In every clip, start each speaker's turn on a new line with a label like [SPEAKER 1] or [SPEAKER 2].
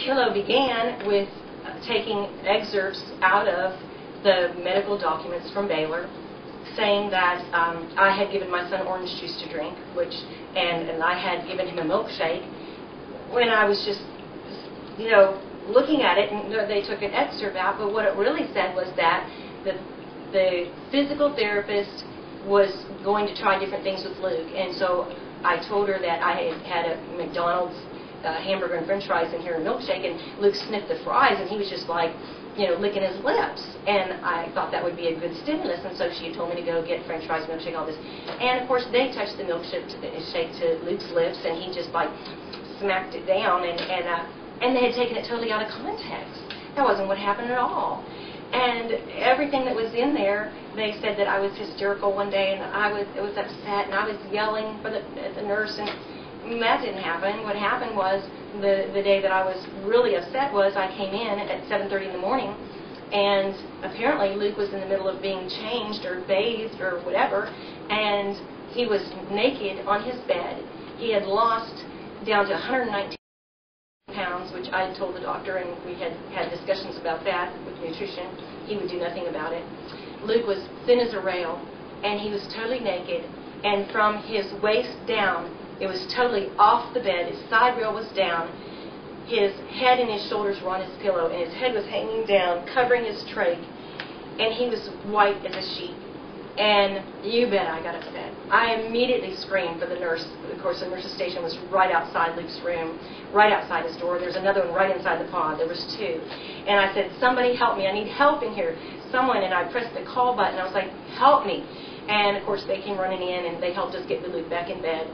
[SPEAKER 1] Kilo began with taking excerpts out of the medical documents from Baylor, saying that I had given my son orange juice to drink, and I had given him a milkshake, when I was just, looking at it, and they took an excerpt out, but what it really said was that the physical therapist was going to try different things with Luke, and so I told her that I had a McDonald's hamburger and french fries in here and a milkshake, and Luke sniffed the fries, and he was just like, licking his lips, and I thought that would be a good stimulus, and so she had told me to go get french fries, milkshake, all this, and of course they touched the milkshake to Luke's lips, and he just like smacked it down, and they had taken it totally out of context. That wasn't what happened at all. And everything that was in there, they said that I was hysterical one day, and it was upset, and I was yelling at the nurse, and that didn't happen. What happened was, the day that I was really upset was I came in at 7:30 in the morning, and apparently Luke was in the middle of being changed or bathed or whatever, and he was naked on his bed. He had lost down to 119 pounds, which I had told the doctor, and we had discussions about that with nutrition. He would do nothing about it. Luke was thin as a rail, and he was totally naked, and from his waist down, it was totally off the bed. His side rail was down. His head and his shoulders were on his pillow, and his head was hanging down, covering his trach, and he was white as a sheet. And you bet I got upset. I immediately screamed for the nurse. Of course, the nurse's station was right outside Luke's room, right outside his door. There's another one right inside the pod. There was two. And I said, somebody help me. I need help in here. Someone, and I pressed the call button. I was like, help me. And, of course, they came running in, and they helped us get Luke back in bed.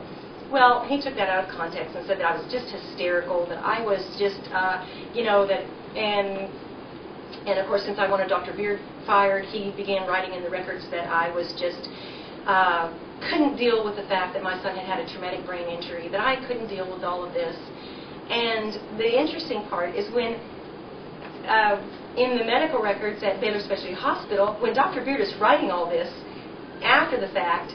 [SPEAKER 1] Well, he took that out of context and said that I was just hysterical, that I was just, and of course, since I wanted Dr. Beard fired, he began writing in the records that I was just, couldn't deal with the fact that my son had had a traumatic brain injury, that I couldn't deal with all of this. And the interesting part is when, in the medical records at Baylor Specialty Hospital, when Dr. Beard is writing all this after the fact,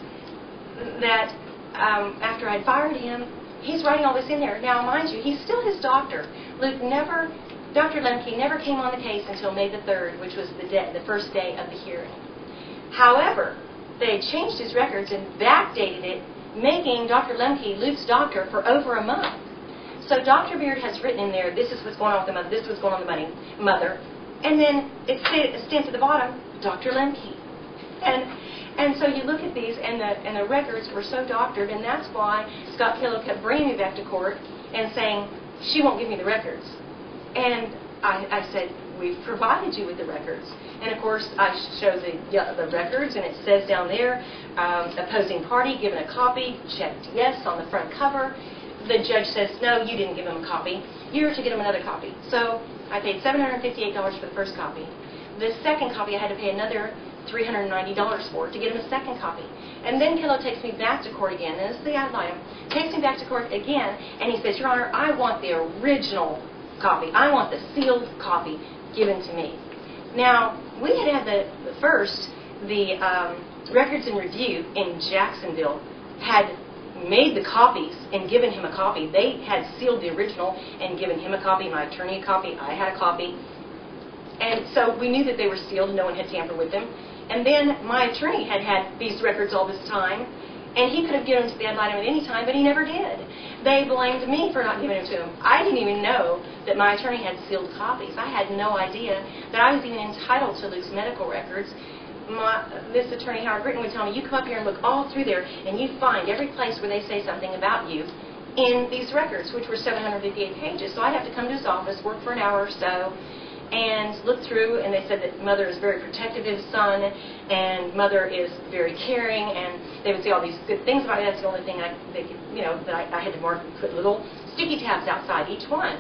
[SPEAKER 1] that after I'd fired him, he's writing all this in there. Now, mind you, he's still his doctor. Dr. Lemke never came on the case until May the 3rd, which was the first day of the hearing. However, they had changed his records and backdated it, making Dr. Lemke Luke's doctor for over a month. So Dr. Beard has written in there, this is what's going on with the mother, this is what's going on with the mother, and then it stamped at the bottom, Dr. Lemke. And so you look at these, and the records were so doctored, and that's why Scott Killo kept bringing me back to court and saying, she won't give me the records. And I said, we've provided you with the records. And of course, I show the records, and it says down there, opposing party given a copy, checked yes on the front cover. The judge says, no, you didn't give him a copy. You're to get him another copy. So I paid $758 for the first copy. The second copy, I had to pay another $390 for it to get him a second copy. And then Killo takes me back to court again, and this is the ad litem, takes me back to court again, and he says, Your Honor, I want the original copy. I want the sealed copy given to me. Now, we had the Records and Review in Jacksonville had made the copies and given him a copy. They had sealed the original and given him a copy, my attorney a copy, I had a copy. And so we knew that they were sealed and no one had tampered with them. And then my attorney had had these records all this time, and he could have given them to the ad litem at any time, but he never did. They blamed me for not giving them to him. I didn't even know that my attorney had sealed copies. I had no idea that I was even entitled to Luke's medical records. This attorney, Howard Britton, would tell me, you come up here and look all through there, and you find every place where they say something about you in these records, which were 758 pages. So I'd have to come to his office, work for an hour or so, and look through, and they said that mother is very protective of his son, and mother is very caring, and they would say all these good things about it. That's the only thing that I had to mark and put little sticky tabs outside each one.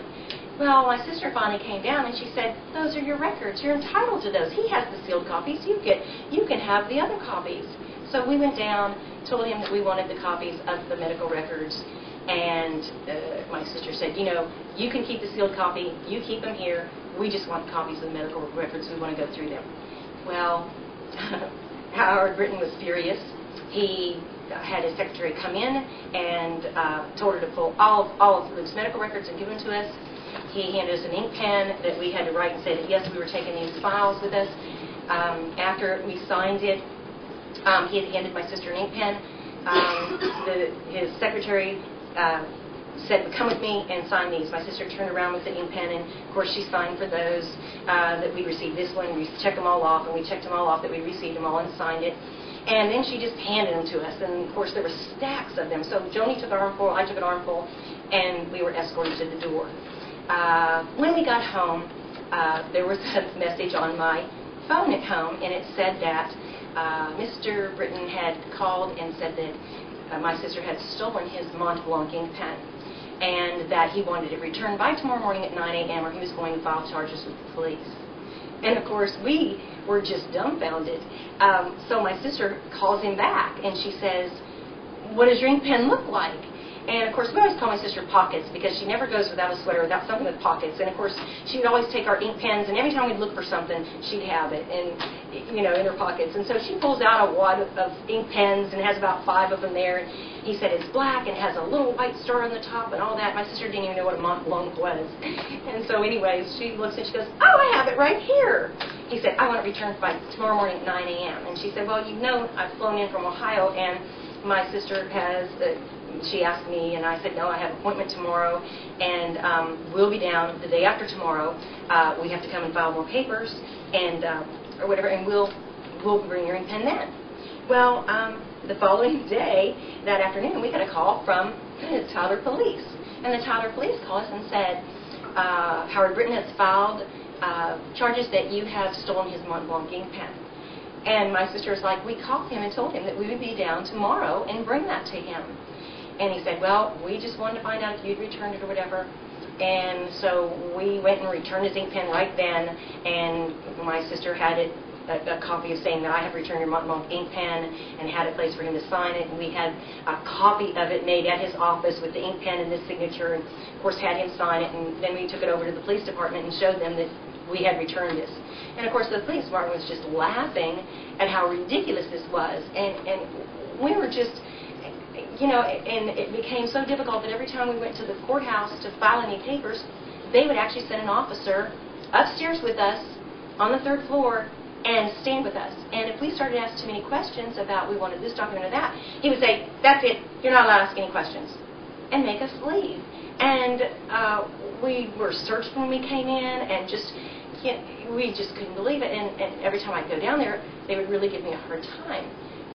[SPEAKER 1] Well, my sister finally came down, and she said, those are your records. You're entitled to those. He has the sealed copies. You can have the other copies. So we went down, told him that we wanted the copies of the medical records, and my sister said, you can keep the sealed copy. You keep them here. We just want copies of the medical records. We want to go through them. Well, Howard Britton was furious. He had his secretary come in and told her to pull all of Luke's medical records and give them to us. He handed us an ink pen that we had to write and say that, yes, we were taking these files with us. After we signed it, he had handed my sister an ink pen. His secretary said, come with me and sign these. My sister turned around with the ink pen, and of course she signed for those that we received. This one, we checked them all off, and we checked them all off that we received them all and signed it. And then she just handed them to us, and of course there were stacks of them. So Joni took an armful, I took an armful, and we were escorted to the door. When we got home, there was a message on my phone at home, and it said that Mr. Britton had called and said that my sister had stolen his Mont Blanc ink pen, and that he wanted it returned by tomorrow morning at 9 a.m. or he was going to file charges with the police. And of course, we were just dumbfounded. So my sister calls him back, and she says, what does your ink pen look like? And of course, we always call my sister Pockets, because she never goes without a sweater, without something with pockets. And of course, she would always take our ink pens, and every time we'd look for something, she'd have it, and in her pockets. And so she pulls out a wad of ink pens, and has about 5 of them there. And he said it's black, and it has a little white star on the top, and all that. My sister didn't even know what a Mont Blanc was. And so anyways, she looks and she goes, oh, I have it right here. He said, I want it returned by tomorrow morning at 9 a.m. And she said, well, you know, I've flown in from Ohio, and my sister has... she asked me, and I said, no, I have an appointment tomorrow, and we'll be down the day after tomorrow. We have to come and file more papers, and or whatever, and we'll bring your ink pen then. Well, the following day, that afternoon, we got a call from the Tyler police, and the Tyler police called us and said, Howard Britton has filed charges that you have stolen his Mont Blanc ink pen. And my sister was like, we called him and told him that we would be down tomorrow and bring that to him. And he said, well, we just wanted to find out if you'd returned it or whatever. And so we went and returned his ink pen right then, and my sister had it, a copy of saying that I have returned your Mont Blanc ink pen, and had a place for him to sign it. And we had a copy of it made at his office with the ink pen and his signature, and of course had him sign it. And then we took it over to the police department and showed them that we had returned this. And of course the police department was just laughing at how ridiculous this was. And we were just... and it became so difficult that every time we went to the courthouse to file any papers, they would actually send an officer upstairs with us on the 3rd floor and stand with us. And if we started to ask too many questions about we wanted this document or that, he would say, that's it, you're not allowed to ask any questions, and make us leave. And we were searched when we came in, and we just couldn't believe it. And every time I'd go down there, they would really give me a hard time.